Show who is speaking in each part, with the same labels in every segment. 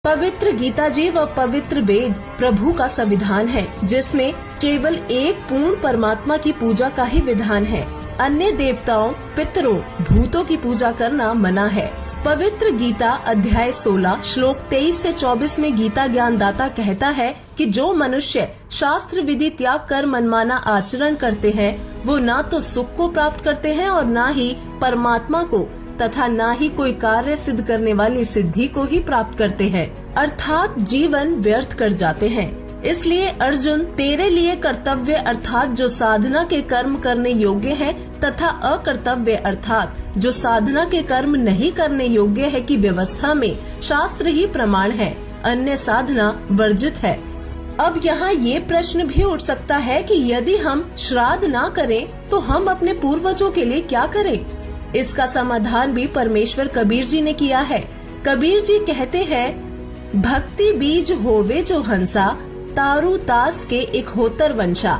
Speaker 1: पवित्र गीता जी व पवित्र वेद प्रभु का संविधान है, जिसमें केवल एक पूर्ण परमात्मा की पूजा का ही विधान है। अन्य देवताओं, पितरों, भूतों की पूजा करना मना है। पवित्र गीता अध्याय 16 श्लोक 23 से 24 में गीता ज्ञानदाता कहता है कि जो मनुष्य शास्त्र विधि त्याग कर मनमाना आचरण करते हैं, वो ना तो सुख को प्राप्त करते हैं और ना ही परमात्मा को तथा ना ही कोई कार्य सिद्ध करने वाली सिद्धि को ही प्राप्त करते हैं, अर्थात जीवन व्यर्थ कर जाते हैं। इसलिए अर्जुन, तेरे लिए कर्तव्य अर्थात जो साधना के कर्म करने योग्य है तथा अकर्तव्य अर्थात जो साधना के कर्म नहीं करने योग्य है की व्यवस्था में शास्त्र ही प्रमाण है, अन्य साधना वर्जित है। अब यहाँ ये प्रश्न भी उठ सकता है कि यदि हम श्राद्ध ना करें तो हम अपने पूर्वजों के लिए क्या करें? इसका समाधान भी परमेश्वर कबीर जी ने किया है। कबीर जी कहते हैं, भक्ति बीज होवे जो हंसा, तारू तास के एक होतर वंशा।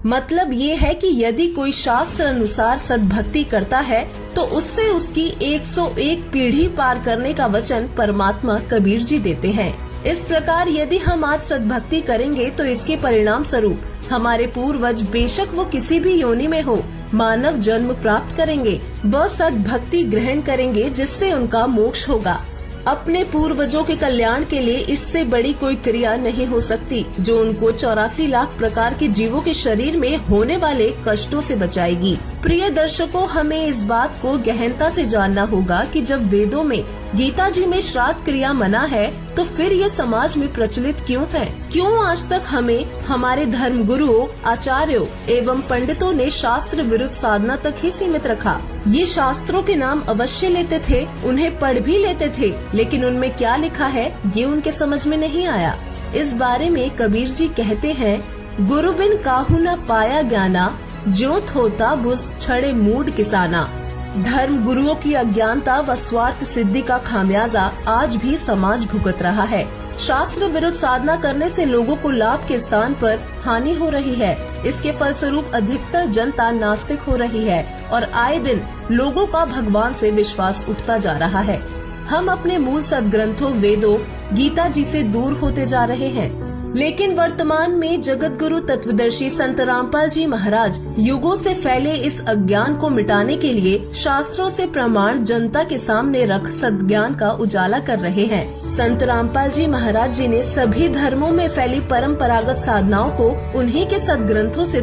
Speaker 1: मतलब ये है कि यदि कोई शास्त्र अनुसार सद्भक्ति करता है तो उससे उसकी 101 पीढ़ी पार करने का वचन परमात्मा कबीर जी देते हैं। इस प्रकार यदि हम आज सद्भक्ति करेंगे तो इसके परिणाम स्वरूप हमारे पूर्वज, बेशक वो किसी भी योनि में हो, मानव जन्म प्राप्त करेंगे, वह सद्भक्ति ग्रहण करेंगे जिससे उनका मोक्ष होगा। अपने पूर्वजों के कल्याण के लिए इससे बड़ी कोई क्रिया नहीं हो सकती जो उनको 84 लाख प्रकार के जीवों के शरीर में होने वाले कष्टों से बचाएगी। प्रिय दर्शकों, हमें इस बात को गहनता से जानना होगा कि जब वेदों में, गीता जी में श्राद्ध क्रिया मना है तो फिर ये समाज में प्रचलित क्यों है? क्यों आज तक हमें हमारे धर्म गुरुओं, आचार्यों एवं पंडितों ने शास्त्र विरुद्ध साधना तक ही सीमित रखा? ये शास्त्रों के नाम अवश्य लेते थे, उन्हें पढ़ भी लेते थे, लेकिन उनमें क्या लिखा है ये उनके समझ में नहीं आया। इस बारे में कबीर जी कहते हैं, गुरु बिन काहू न पाया ज्ञाना, ज्यों थोता बुझ छड़े मूड किसाना। धर्म गुरुओं की अज्ञानता व स्वार्थ सिद्धि का खामियाजा आज भी समाज भुगत रहा है। शास्त्र विरुद्ध साधना करने से लोगों को लाभ के स्थान पर हानि हो रही है। इसके फलस्वरूप अधिकतर जनता नास्तिक हो रही है और आए दिन लोगों का भगवान से विश्वास उठता जा रहा है। हम अपने मूल सद्ग्रंथों वेदों, गीता जी से दूर होते जा रहे हैं। लेकिन वर्तमान में जगत गुरु तत्वदर्शी संत रामपाल जी महाराज युगों से फैले इस अज्ञान को मिटाने के लिए शास्त्रों से प्रमाण जनता के सामने रख सद्ज्ञान का उजाला कर रहे हैं। संत रामपाल जी महाराज जी ने सभी धर्मों में फैली परंपरागत साधनाओं को उन्हीं के सद्ग्रंथों से